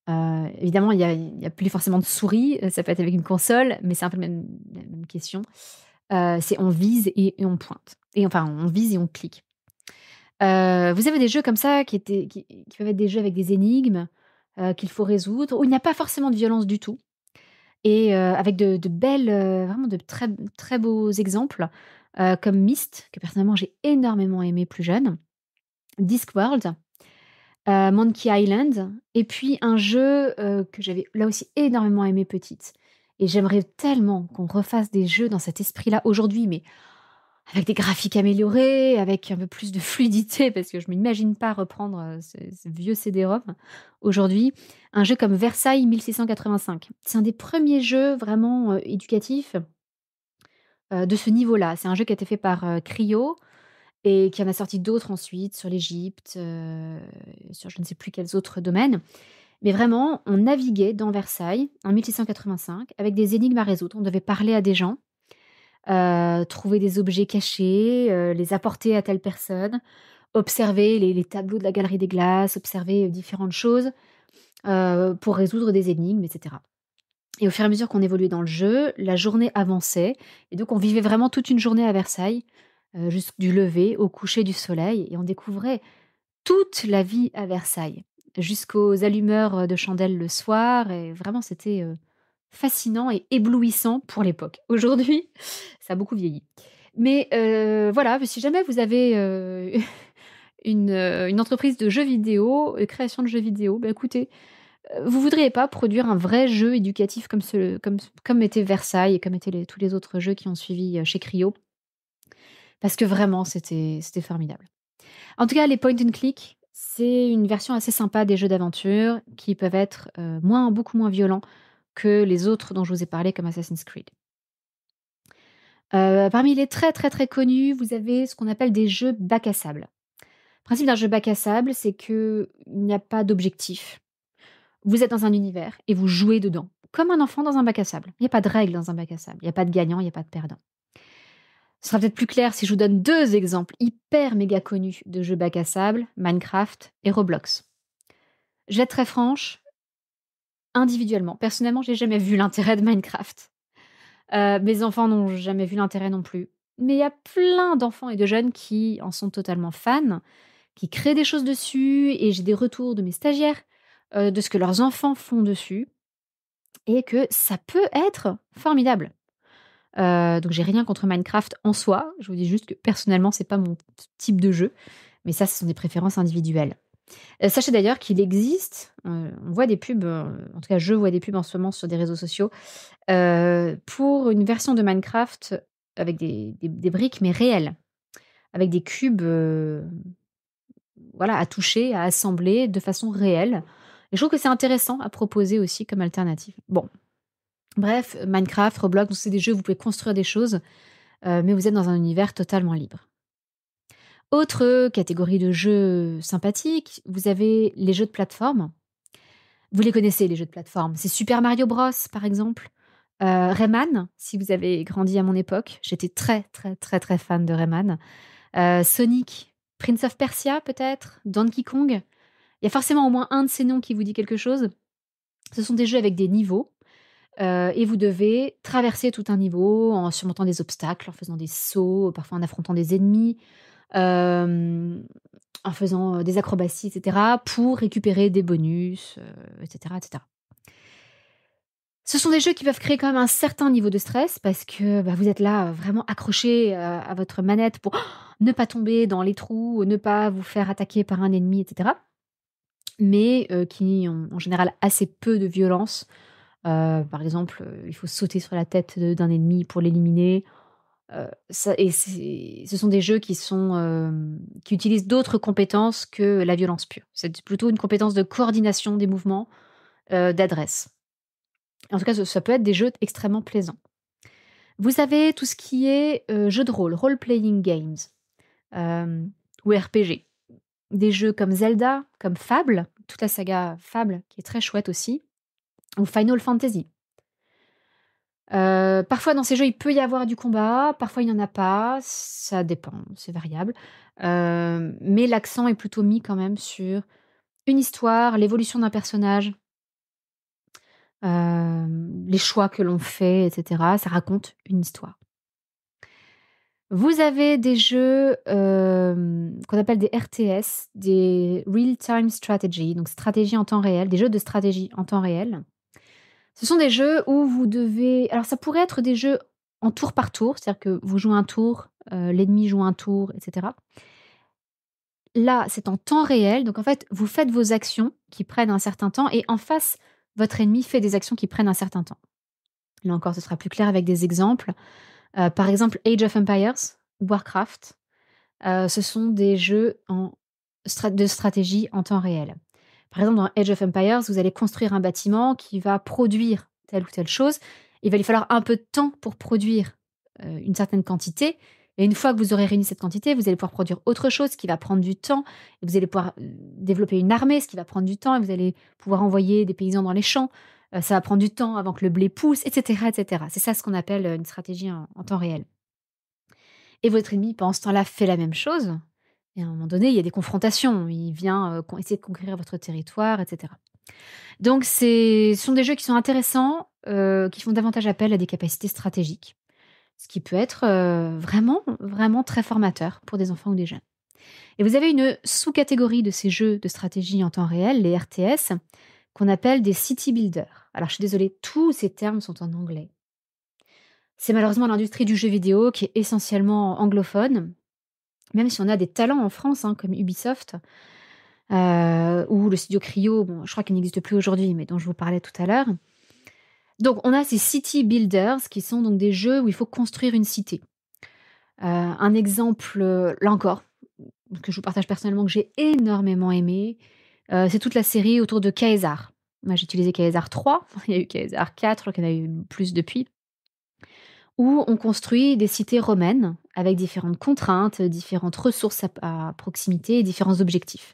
Évidemment, il y a plus forcément de souris, ça peut être avec une console, mais c'est un peu la même question. C'est on vise et on pointe et enfin, on vise et on clique. Vous avez des jeux comme ça qui peuvent être des jeux avec des énigmes, qu'il faut résoudre, où il n'y a pas forcément de violence du tout et avec de belles, vraiment de très très beaux exemples, comme Myst, que personnellement j'ai énormément aimé plus jeune, Discworld, Monkey Island et puis un jeu, que j'avais là aussi énormément aimé petite et j'aimerais tellement qu'on refasse des jeux dans cet esprit-là aujourd'hui, mais avec des graphiques améliorés, avec un peu plus de fluidité parce que je m'imagine pas reprendre, ce vieux CD-ROM aujourd'hui. Un jeu comme Versailles 1685. C'est un des premiers jeux vraiment, éducatifs, de ce niveau-là. C'est un jeu qui a été fait par, Cryo et qui en a sorti d'autres ensuite sur l'Égypte, sur je ne sais plus quels autres domaines. Mais vraiment, on naviguait dans Versailles en 1685 avec des énigmes à résoudre. On devait parler à des gens, trouver des objets cachés, les apporter à telle personne, observer les tableaux de la galerie des glaces, observer, différentes choses, pour résoudre des énigmes et cetera. Et au fur et à mesure qu'on évoluait dans le jeu, la journée avançait et donc on vivait vraiment toute une journée à Versailles, juste du lever au coucher du soleil et on découvrait toute la vie à Versailles, jusqu'aux allumeurs, de chandelles le soir et vraiment c'était, fascinant et éblouissant pour l'époque. Aujourd'hui, ça a beaucoup vieilli. Mais voilà, si jamais vous avez une entreprise de jeux vidéo, création de jeux vidéo, bah, écoutez, vous voudriez pas produire un vrai jeu éducatif comme était Versailles et comme étaient tous les autres jeux qui ont suivi chez Cryo, parce que vraiment, c'était formidable. En tout cas, les point and click, c'est une version assez sympa des jeux d'aventure qui peuvent être beaucoup moins violents que les autres dont je vous ai parlé, comme Assassin's Creed. Parmi les très, très, très connus, vous avez ce qu'on appelle des jeux bac à sable. Le principe d'un jeu bac à sable, c'est qu'il n'y a pas d'objectif. Vous êtes dans un univers et vous jouez dedans, comme un enfant dans un bac à sable. Il n'y a pas de règles dans un bac à sable. Il n'y a pas de gagnant, il n'y a pas de perdant. Ce sera peut-être plus clair si je vous donne 2 exemples hyper méga connus de jeux bac à sable, Minecraft et Roblox. Je vais être très franche, individuellement, personnellement, j'ai jamais vu l'intérêt de Minecraft. Mes enfants n'ont jamais vu l'intérêt non plus. Mais il y a plein d'enfants et de jeunes qui en sont totalement fans, qui créent des choses dessus et j'ai des retours de mes stagiaires, de ce que leurs enfants font dessus et que ça peut être formidable. Donc j'ai rien contre Minecraft en soi, je vous dis juste que personnellement, c'est pas mon type de jeu, mais ça, ce sont des préférences individuelles. Sachez d'ailleurs qu'il existe, on voit des pubs, en tout cas je vois des pubs en ce moment sur des réseaux sociaux, pour une version de Minecraft avec des briques mais réelles, avec des cubes, voilà, à toucher, à assembler de façon réelle et je trouve que c'est intéressant à proposer aussi comme alternative. Bon, bref, Minecraft, Roblox, donc c'est des jeux où vous pouvez construire des choses, mais vous êtes dans un univers totalement libre. Autre catégorie de jeux sympathiques, vous avez les jeux de plateforme. Vous les connaissez, les jeux de plateforme. C'est Super Mario Bros, par exemple. Rayman, si vous avez grandi à mon époque. J'étais très, très, très, très fan de Rayman. Sonic, Prince of Persia, peut-être. Donkey Kong. Il y a forcément au moins un de ces noms qui vous dit quelque chose. Ce sont des jeux avec des niveaux. Et vous devez traverser tout un niveau en surmontant des obstacles, en faisant des sauts, parfois en affrontant des ennemis, en faisant des acrobaties, etc., pour récupérer des bonus, etc., etc. Ce sont des jeux qui peuvent créer quand même un certain niveau de stress parce que bah, vous êtes là vraiment accroché à votre manette pour ne pas tomber dans les trous, ne pas vous faire attaquer par un ennemi, etc. Mais qui ont en général assez peu de violence. Par exemple, il faut sauter sur la tête d'un ennemi pour l'éliminer. Ce sont des jeux qui utilisent d'autres compétences que la violence pure. C'est plutôt une compétence de coordination des mouvements, d'adresse. En tout cas, ça peut être des jeux extrêmement plaisants. Vous avez tout ce qui est, jeux de rôle, role-playing games, ou RPG. Des jeux comme Zelda, comme Fable, toute la saga Fable qui est très chouette aussi, ou Final Fantasy. Parfois dans ces jeux, il peut y avoir du combat, parfois il n'y en a pas, ça dépend, c'est variable. Mais l'accent est plutôt mis quand même sur une histoire, l'évolution d'un personnage, les choix que l'on fait, et cetera. Ça raconte une histoire. Vous avez des jeux, qu'on appelle des RTS, des Real Time Strategy, donc stratégie en temps réel, des jeux de stratégie en temps réel. Ce sont des jeux où vous devez alors ça pourrait être des jeux en tour par tour, c'est-à-dire que vous jouez un tour, l'ennemi joue un tour, et cetera. Là, c'est en temps réel, donc en fait, vous faites vos actions qui prennent un certain temps et en face, votre ennemi fait des actions qui prennent un certain temps. Là encore, ce sera plus clair avec des exemples. Par exemple, Age of Empires, Warcraft, ce sont des jeux de stratégie en temps réel. Par exemple, dans Age of Empires, vous allez construire un bâtiment qui va produire telle ou telle chose. Il va lui falloir un peu de temps pour produire une certaine quantité. Et une fois que vous aurez réuni cette quantité, vous allez pouvoir produire autre chose qui va prendre du temps. Et vous allez pouvoir développer une armée, ce qui va prendre du temps. Et vous allez pouvoir envoyer des paysans dans les champs. Ça va prendre du temps avant que le blé pousse, etc., etc. C'est ça ce qu'on appelle une stratégie en temps réel. Et votre ennemi, pendant ce temps-là, fait la même chose. Et à un moment donné, il y a des confrontations. Il vient essayer de conquérir votre territoire, etc. Donc, ce sont des jeux qui sont intéressants, qui font davantage appel à des capacités stratégiques. Ce qui peut être vraiment, vraiment très formateur pour des enfants ou des jeunes. Et vous avez une sous-catégorie de ces jeux de stratégie en temps réel, les RTS, qu'on appelle des city builders. Alors je suis désolée, tous ces termes sont en anglais. C'est malheureusement l'industrie du jeu vidéo qui est essentiellement anglophone, même si on a des talents en France, hein, comme Ubisoft, ou le studio Cryo, bon, je crois qu'il n'existe plus aujourd'hui, mais dont je vous parlais tout à l'heure. Donc on a ces city builders qui sont donc des jeux où il faut construire une cité. Un exemple, là encore, que je vous partage personnellement, que j'ai énormément aimé, c'est toute la série autour de Caesar. Moi, j'ai utilisé Caesar 3, il y a eu Caesar 4, je crois qu'il y en a eu plus depuis, où on construit des cités romaines avec différentes contraintes, différentes ressources à proximité et différents objectifs.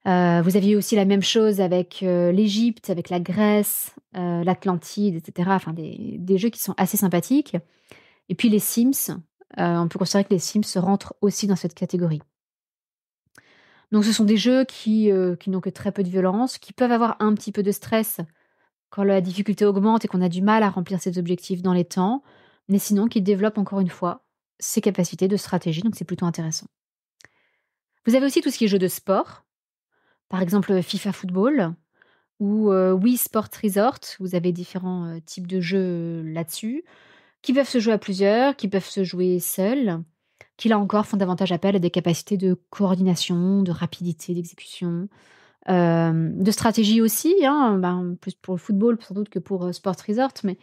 Vous aviez aussi la même chose avec, l'Égypte, avec la Grèce, l'Atlantide et cetera, enfin des jeux qui sont assez sympathiques et puis les Sims, on peut considérer que les Sims rentrent aussi dans cette catégorie. Donc ce sont des jeux qui n'ont que très peu de violence, qui peuvent avoir un petit peu de stress quand la difficulté augmente et qu'on a du mal à remplir ses objectifs dans les temps, mais sinon qui développent encore une fois ses capacités de stratégie, donc c'est plutôt intéressant. Vous avez aussi tout ce qui est jeux de sport, par exemple, FIFA Football ou, Wii Sport Resort. Vous avez différents, types de jeux, là-dessus, qui peuvent se jouer à plusieurs, qui peuvent se jouer seuls, qui là encore font davantage appel à des capacités de coordination, de rapidité d'exécution, de stratégie aussi, hein, ben, plus pour le football sans doute que pour, Sport Resort, mais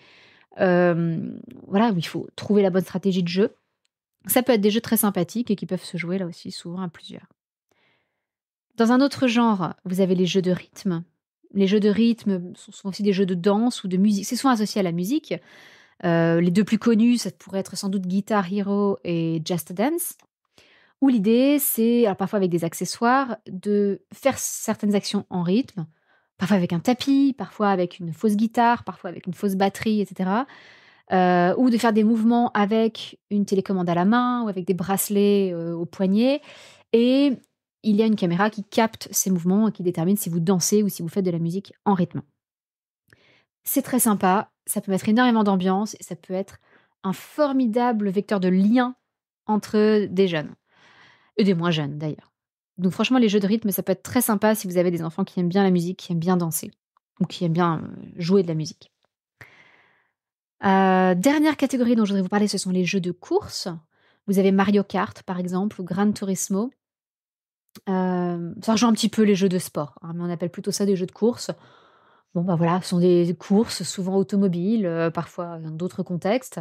voilà, où il faut trouver la bonne stratégie de jeu. Ça peut être des jeux très sympathiques et qui peuvent se jouer là aussi souvent à plusieurs. Dans un autre genre, vous avez les jeux de rythme. Les jeux de rythme sont aussi des jeux de danse ou de musique. C'est souvent associé à la musique. Les 2 plus connus, ça pourrait être sans doute Guitar Hero et Just Dance, où l'idée, c'est, alors parfois avec des accessoires, de faire certaines actions en rythme, parfois avec un tapis, parfois avec une fausse guitare, parfois avec une fausse batterie, et cetera. Ou de faire des mouvements avec une télécommande à la main ou avec des bracelets, au poignet et il y a une caméra qui capte ces mouvements et qui détermine si vous dansez ou si vous faites de la musique en rythme. C'est très sympa, ça peut mettre énormément d'ambiance et ça peut être un formidable vecteur de lien entre des jeunes et des moins jeunes d'ailleurs. Donc franchement, les jeux de rythme, ça peut être très sympa si vous avez des enfants qui aiment bien la musique, qui aiment bien danser ou qui aiment bien, jouer de la musique. Dernière catégorie dont je voudrais vous parler, ce sont les jeux de course. Vous avez Mario Kart, par exemple, ou Gran Turismo. Ça rejoint un petit peu les jeux de sport, hein, mais on appelle plutôt ça des jeux de course. Bon, bah, voilà, ce sont des courses souvent automobiles, parfois dans d'autres contextes,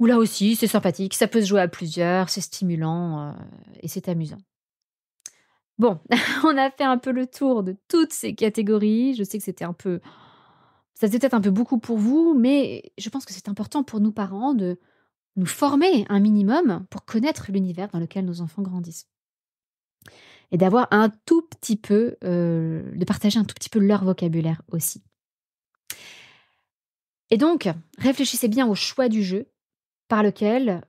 où là aussi, c'est sympathique, ça peut se jouer à plusieurs, c'est stimulant, et c'est amusant. Bon, on a fait un peu le tour de toutes ces catégories. Je sais que c'était un peu ça faisait peut-être un peu beaucoup pour vous, mais je pense que c'est important pour nous parents de nous former un minimum pour connaître l'univers dans lequel nos enfants grandissent et d'avoir un tout petit peu, de partager un tout petit peu leur vocabulaire aussi. Et donc, réfléchissez bien au choix du jeu par lequel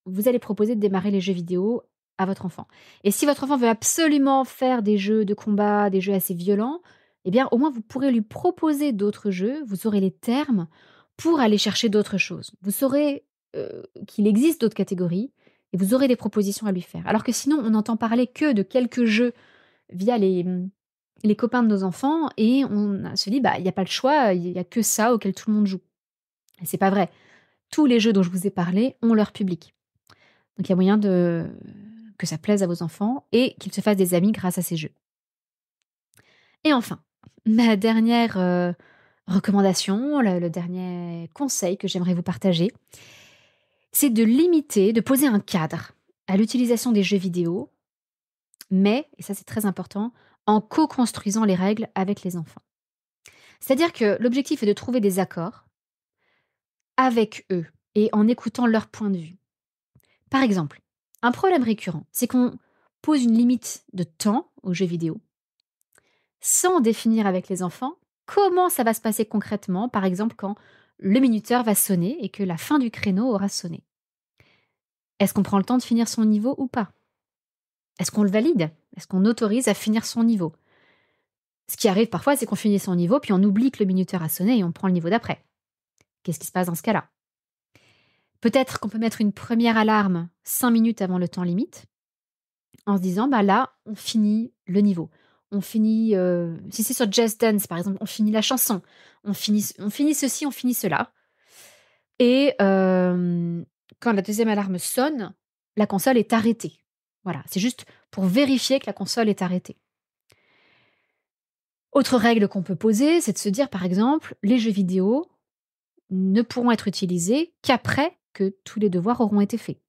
vous allez proposer de démarrer les jeux vidéo à votre enfant. Et si votre enfant veut absolument faire des jeux de combat, des jeux assez violents, eh bien, au moins, vous pourrez lui proposer d'autres jeux. Vous aurez les termes pour aller chercher d'autres choses. Vous saurez qu'il existe d'autres catégories et vous aurez des propositions à lui faire. Alors que sinon, on n'entend parler que de quelques jeux via les copains de nos enfants et se dit, bah, il n'y a pas le choix, il n'y a que ça auquel tout le monde joue. Et c'est pas vrai. Tous les jeux dont je vous ai parlé ont leur public. Donc il y a moyen que ça plaise à vos enfants et qu'ils se fassent des amis grâce à ces jeux. Et enfin, ma dernière, recommandation, le dernier conseil que j'aimerais vous partager, c'est de poser un cadre à l'utilisation des jeux vidéo, mais, et ça c'est très important, en co-construisant les règles avec les enfants. C'est-à-dire que l'objectif est de trouver des accords avec eux et en écoutant leur point de vue. Par exemple, un problème récurrent, c'est qu'on pose une limite de temps aux jeux vidéo, sans définir avec les enfants comment ça va se passer concrètement, par exemple quand le minuteur va sonner et que la fin du créneau aura sonné. Est-ce qu'on prend le temps de finir son niveau ou pas? Est-ce qu'on le valide? Est-ce qu'on autorise à finir son niveau? Ce qui arrive parfois, c'est qu'on finit son niveau, puis on oublie que le minuteur a sonné et on prend le niveau d'après. Qu'est-ce qui se passe dans ce cas-là? Peut-être qu'on peut mettre une première alarme 5 minutes avant le temps limite, en se disant, bah là, on finit le niveau. on finit, si c'est sur Just Dance, par exemple, on finit la chanson, on finit ceci, on finit cela et quand la deuxième alarme sonne, la console est arrêtée. Voilà, c'est juste pour vérifier que la console est arrêtée. Autre règle qu'on peut poser, c'est de se dire, par exemple, les jeux vidéo ne pourront être utilisés qu'après que tous les devoirs auront été faits.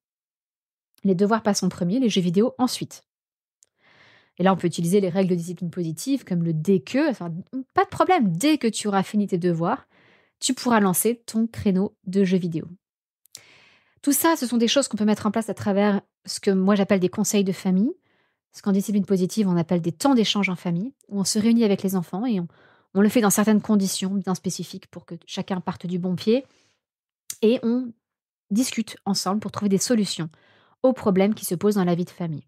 Les devoirs passent en premier, les jeux vidéo ensuite. Et là, on peut utiliser les règles de discipline positive comme le dès que, enfin, pas de problème, dès que tu auras fini tes devoirs, tu pourras lancer ton créneau de jeux vidéo. Tout ça, ce sont des choses qu'on peut mettre en place à travers ce que moi j'appelle des conseils de famille, ce qu'en discipline positive on appelle des temps d'échange en famille, où on se réunit avec les enfants et on le fait dans certaines conditions bien spécifiques pour que chacun parte du bon pied et on discute ensemble pour trouver des solutions aux problèmes qui se posent dans la vie de famille.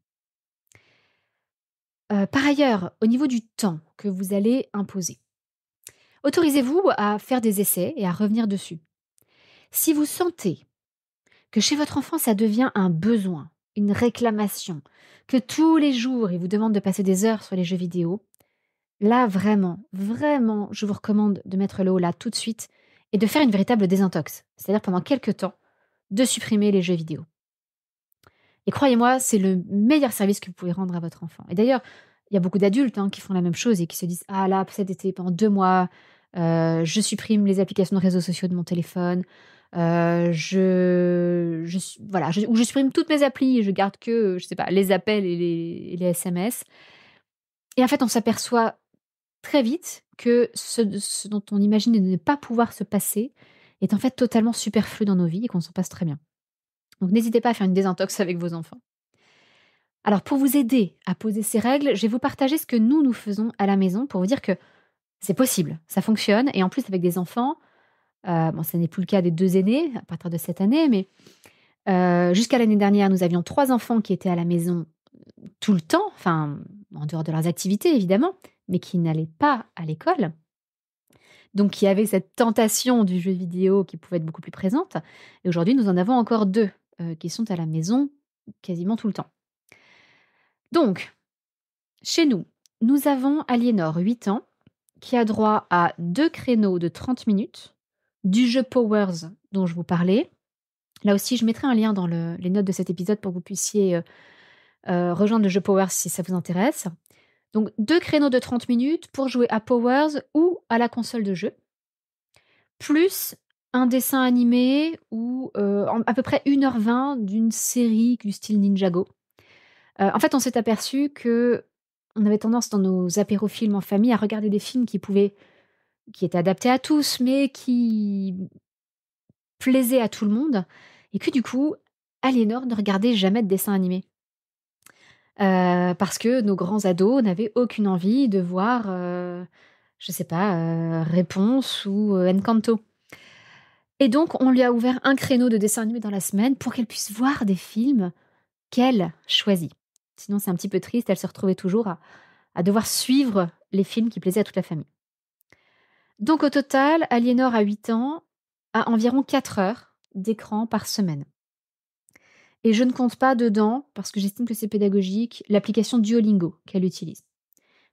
Par ailleurs, au niveau du temps que vous allez imposer, autorisez-vous à faire des essais et à revenir dessus. Si vous sentez que chez votre enfant, ça devient un besoin, une réclamation, que tous les jours, il vous demande de passer des heures sur les jeux vidéo, là, vraiment, vraiment, je vous recommande de mettre le haut là tout de suite et de faire une véritable désintox. C'est-à-dire pendant quelques temps, de supprimer les jeux vidéo. Et croyez-moi, c'est le meilleur service que vous pouvez rendre à votre enfant. Et d'ailleurs, il y a beaucoup d'adultes qui font la même chose et qui se disent: «Ah là, cet été, pendant 2 mois, je supprime les applications de réseaux sociaux de mon téléphone, ou je supprime toutes mes applis et je garde que, je sais pas, les appels et les SMS». Et en fait, on s'aperçoit très vite que ce dont on imagine de ne pas pouvoir se passer est en fait totalement superflu dans nos vies et qu'on s'en passe très bien. Donc n'hésitez pas à faire une désintox avec vos enfants. Alors pour vous aider à poser ces règles, je vais vous partager ce que nous faisons à la maison pour vous dire que c'est possible, ça fonctionne et en plus avec des enfants, bon ça n'est plus le cas des 2 aînés à partir de cette année, mais jusqu'à l'année dernière, nous avions 3 enfants qui étaient à la maison tout le temps, enfin en dehors de leurs activités évidemment, mais qui n'allaient pas à l'école. Donc qui avaient cette tentation du jeu vidéo qui pouvait être beaucoup plus présente et aujourd'hui nous en avons encore 2 qui sont à la maison quasiment tout le temps. Donc, chez nous, nous avons Aliénor, 8 ans, qui a droit à 2 créneaux de 30 minutes du jeu Powers dont je vous parlais. Là aussi, je mettrai un lien dans les notes de cet épisode pour que vous puissiez rejoindre le jeu Powers si ça vous intéresse. Donc, 2 créneaux de 30 minutes pour jouer à Powers ou à la console de jeu, plus un dessin animé ou à peu près 1h20 d'une série du style Ninjago. En fait, on s'est aperçu que on avait tendance dans nos apéros-films en famille à regarder des films qui étaient adaptés à tous, mais qui plaisaient à tout le monde et que du coup, Aliénor ne regardait jamais de dessins animés. Parce que nos grands ados n'avaient aucune envie de voir, je sais pas, Réponse ou Encanto. Et donc on lui a ouvert un créneau de dessin animé dans la semaine pour qu'elle puisse voir des films qu'elle choisit. Sinon, c'est un petit peu triste, elle se retrouvait toujours à devoir suivre les films qui plaisaient à toute la famille. Donc au total, Aliénor à 8 ans a environ 4 heures d'écran par semaine. Et je ne compte pas dedans, parce que j'estime que c'est pédagogique, l'application Duolingo qu'elle utilise.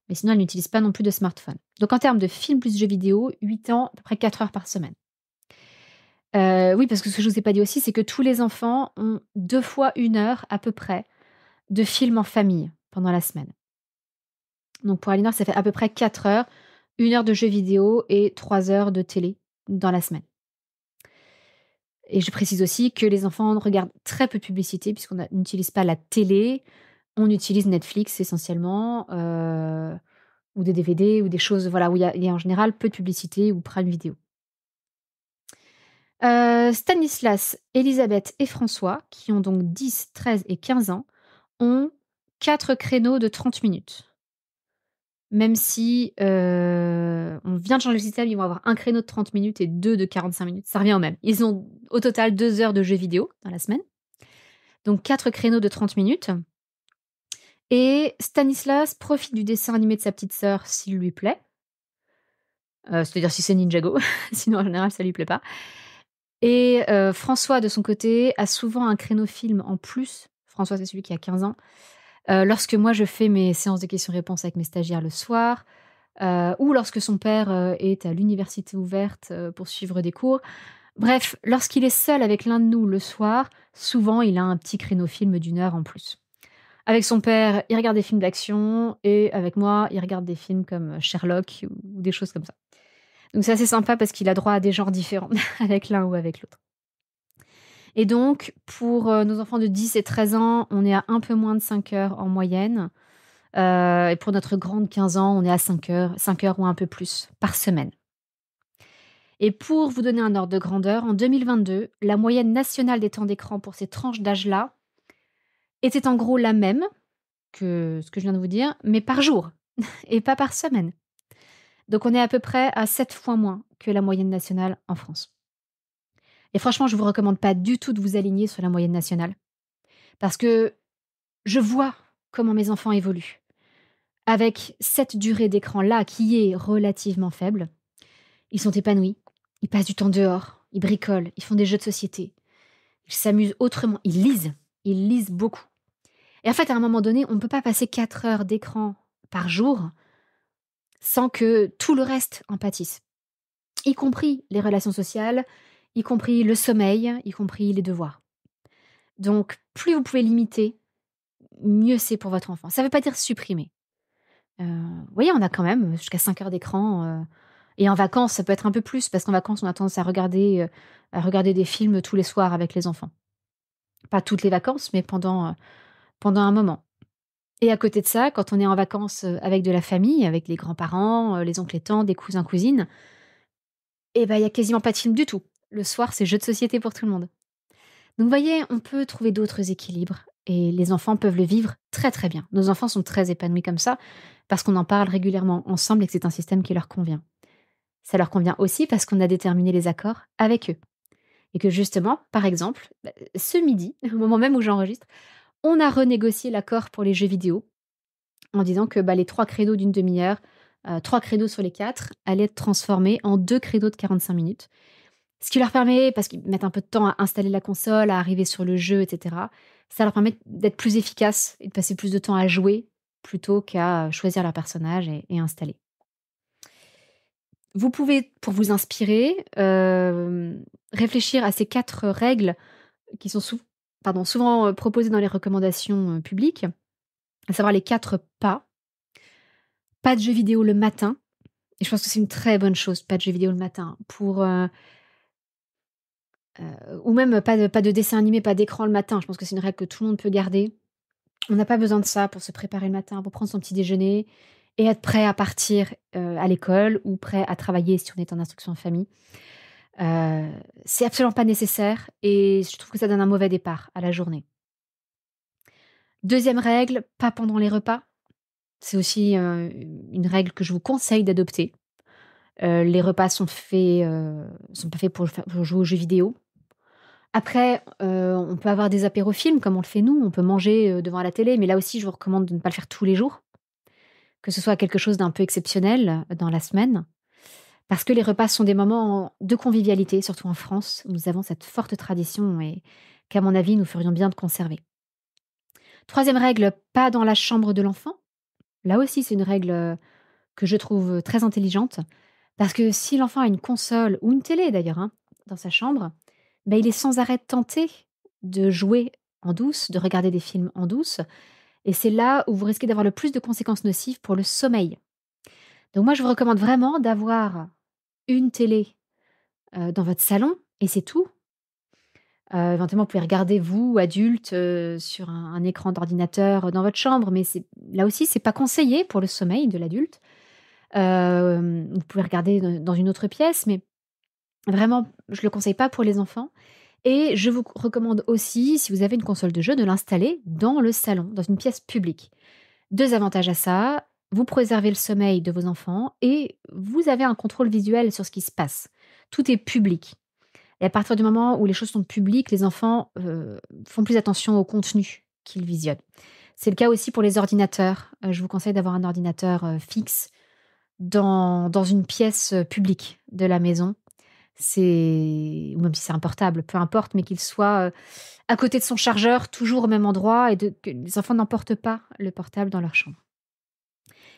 Mais sinon, elle n'utilise pas non plus de smartphone. Donc en termes de films plus jeux vidéo, 8 ans, à peu près 4 heures par semaine. Oui, parce que ce que je vous ai pas dit aussi, c'est que tous les enfants ont 2 fois 1 heure à peu près de films en famille pendant la semaine. Donc pour Aliénor, ça fait à peu près 4 heures, 1 heure de jeux vidéo et 3 heures de télé dans la semaine. Et je précise aussi que les enfants regardent très peu de publicité puisqu'on n'utilise pas la télé, on utilise Netflix essentiellement, ou des DVD ou des choses voilà, où il y a en général peu de publicité ou Prime Video. Stanislas, Elisabeth et François, qui ont donc 10, 13 et 15 ans, ont 4 créneaux de 30 minutes. Même si, on vient de changer le système, ils vont avoir un créneau de 30 minutes et 2 de 45 minutes. Ça revient au même. Ils ont au total 2 heures de jeux vidéo dans la semaine. Donc 4 créneaux de 30 minutes. Et Stanislas profite du dessin animé de sa petite sœur s'il lui plaît. C'est-à-dire si c'est Ninjago, sinon en général ça lui plaît pas. Et François de son côté a souvent un créneau film en plus. François, c'est celui qui a 15 ans. lorsque moi je fais mes séances de questions-réponses avec mes stagiaires le soir, ou lorsque son père, est à l'université ouverte, pour suivre des cours. Bref, lorsqu'il est seul avec l'un de nous le soir, souvent il a un petit créneau film d'1 heure en plus. Avec son père, il regarde des films d'action et avec moi, il regarde des films comme Sherlock ou des choses comme ça. Donc c'est assez sympa parce qu'il a droit à des genres différents avec l'un ou avec l'autre. Et donc pour, nos enfants de 10 et 13 ans, on est à un peu moins de 5 heures en moyenne, et pour notre grande 15 ans, on est à 5 heures ou un peu plus par semaine. Et pour vous donner un ordre de grandeur, en 2022, la moyenne nationale des temps d'écran pour ces tranches d'âge-là était en gros la même que ce que je viens de vous dire, mais par jour et pas par semaine. Donc on est à peu près à 7 fois moins que la moyenne nationale en France. Et franchement, je vous recommande pas du tout de vous aligner sur la moyenne nationale parce que je vois comment mes enfants évoluent. Avec cette durée d'écran-là qui est relativement faible, ils sont épanouis, ils passent du temps dehors, ils bricolent, ils font des jeux de société, ils s'amusent autrement, ils lisent beaucoup. Et en fait, à un moment donné, on ne peut pas passer 4 heures d'écran par jour sans que tout le reste en pâtisse, y compris les relations sociales, y compris le sommeil, y compris les devoirs. Donc, plus vous pouvez limiter, mieux c'est pour votre enfant. Ça ne veut pas dire supprimer. Vous voyez, on a quand même jusqu'à 5 heures d'écran, et en vacances, ça peut être un peu plus parce qu'en vacances, on a tendance à regarder des films tous les soirs avec les enfants. Pas toutes les vacances, mais pendant un moment. Et à côté de ça, quand on est en vacances, avec de la famille, avec les grands-parents, les oncles et tantes, des cousins, cousines, et ben, il y a quasiment pas de film du tout. Le soir, c'est jeux de société pour tout le monde. Donc vous voyez, on peut trouver d'autres équilibres et les enfants peuvent le vivre très, très bien. Nos enfants sont très épanouis comme ça parce qu'on en parle régulièrement ensemble et que c'est un système qui leur convient. Ça leur convient aussi parce qu'on a déterminé les accords avec eux et que justement, par exemple, ce midi, au moment même où j'enregistre, on a renégocié l'accord pour les jeux vidéo en disant que, les 3 créneaux d'une demi-heure, 3 créneaux sur les 4 allaient être transformés en 2 créneaux de 45 minutes. Ce qui leur permet, parce qu'ils mettent un peu de temps à installer la console, à arriver sur le jeu et cetera, ça leur permet d'être plus efficaces et de passer plus de temps à jouer plutôt qu'à choisir leur personnage et installer. Vous pouvez, pour vous inspirer, réfléchir à ces 4 règles qui sont souvent, proposées dans les recommandations, publiques, à savoir les 4 pas. Pas de jeux vidéo le matin et je pense que c'est une très bonne chose, pas de jeux vidéo le matin pour, ou même pas de dessin animé, pas d'écran le matin. Je pense que c'est une règle que tout le monde peut garder. On n'a pas besoin de ça pour se préparer le matin, pour prendre son petit déjeuner et être prêt à partir, à l'école ou prêt à travailler si on est en instruction en famille. C'est absolument pas nécessaire et je trouve que ça donne un mauvais départ à la journée. Deuxième règle, pas pendant les repas. C'est aussi, une règle que je vous conseille d'adopter. Les repas sont pas faits pour jouer aux jeux vidéo. Après, on peut avoir des apéros-films comme on le fait nous, on peut manger, devant la télé, mais là aussi je vous recommande de ne pas le faire tous les jours, que ce soit quelque chose d'un peu exceptionnel, dans la semaine. Parce que les repas sont des moments de convivialité, surtout en France, où nous avons cette forte tradition et qu'à mon avis, nous ferions bien de conserver. Troisième règle, pas dans la chambre de l'enfant. Là aussi, c'est une règle, que je trouve très intelligente, parce que si l'enfant a une console ou une télé d'ailleurs, hein, dans sa chambre, il est sans arrêt tenté de jouer en douce, de regarder des films en douce et c'est là où vous risquez d'avoir le plus de conséquences nocives pour le sommeil. Donc moi, je vous recommande vraiment d'avoir une télé, dans votre salon et c'est tout. Éventuellement, vous pouvez regarder vous, adulte, sur un écran d'ordinateur, dans votre chambre, mais c'est là aussi, c'est pas conseillé pour le sommeil de l'adulte. Vous pouvez regarder dans une autre pièce, mais vraiment, je le conseille pas pour les enfants et je vous recommande aussi, si vous avez une console de jeu, de l'installer dans le salon, dans une pièce publique. 2 avantages à ça, vous préservez le sommeil de vos enfants et vous avez un contrôle visuel sur ce qui se passe. Tout est public et à partir du moment où les choses sont publiques, les enfants, font plus attention au contenu qu'ils visionnent. C'est le cas aussi pour les ordinateurs. Je vous conseille d'avoir un ordinateur, fixe dans une pièce, publique de la maison. Ou même si c'est un portable, peu importe, mais qu'il soit à côté de son chargeur, toujours au même endroit, et que les enfants n'emportent pas le portable dans leur chambre.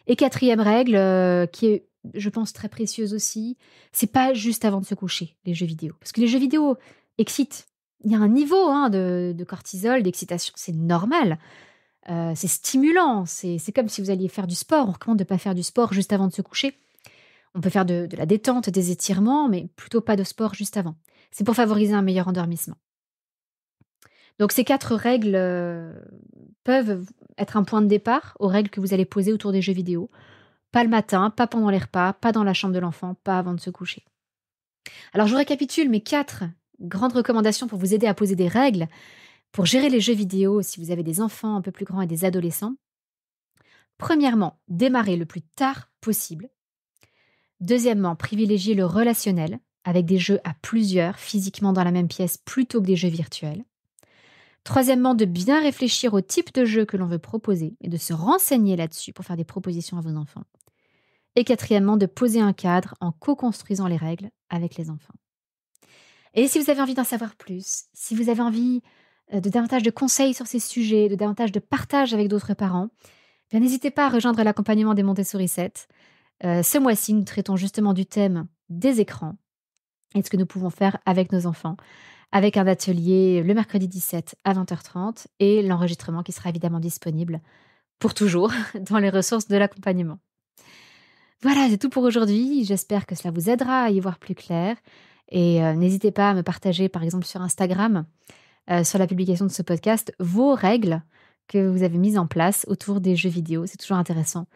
Et quatrième règle, qui est, je pense, très précieuse aussi, c'est pas juste avant de se coucher, les jeux vidéo. Parce que les jeux vidéo excitent. Il y a un niveau de cortisol, d'excitation, c'est normal. C'est stimulant, c'est comme si vous alliez faire du sport. On recommande de ne pas faire du sport juste avant de se coucher. On peut faire de la détente, des étirements, mais plutôt pas de sport juste avant. C'est pour favoriser un meilleur endormissement. Donc ces 4 règles, peuvent être un point de départ aux règles que vous allez poser autour des jeux vidéo. Pas le matin, pas pendant les repas, pas dans la chambre de l'enfant, pas avant de se coucher. Alors je vous récapitule mes 4 grandes recommandations pour vous aider à poser des règles pour gérer les jeux vidéo si vous avez des enfants un peu plus grands et des adolescents. Premièrement, démarrer le plus tard possible. Deuxièmement, privilégier le relationnel avec des jeux à plusieurs, physiquement dans la même pièce, plutôt que des jeux virtuels. Troisièmement, de bien réfléchir au type de jeu que l'on veut proposer et de se renseigner là-dessus pour faire des propositions à vos enfants. Et quatrièmement, de poser un cadre en co-construisant les règles avec les enfants. Et si vous avez envie d'en savoir plus, si vous avez envie de davantage de conseils sur ces sujets, de davantage de partage avec d'autres parents, bien n'hésitez pas à rejoindre l'accompagnement des Montessori 7. Ce mois-ci, nous traitons justement du thème des écrans et de ce que nous pouvons faire avec nos enfants, avec un atelier le mercredi 17 à 20h30 et l'enregistrement qui sera évidemment disponible pour toujours dans les ressources de l'accompagnement. Voilà, c'est tout pour aujourd'hui. J'espère que cela vous aidera à y voir plus clair. Et n'hésitez pas à me partager, par exemple sur Instagram, sur la publication de ce podcast, vos règles que vous avez mises en place autour des jeux vidéo. C'est toujours intéressant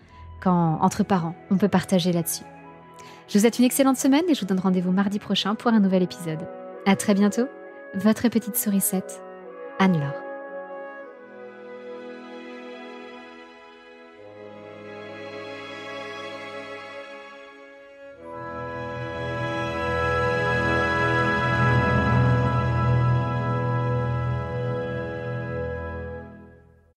quand, entre parents, on peut partager là-dessus. Je vous souhaite une excellente semaine et je vous donne rendez-vous mardi prochain pour un nouvel épisode. À très bientôt, votre petite sourisette, Anne-Laure.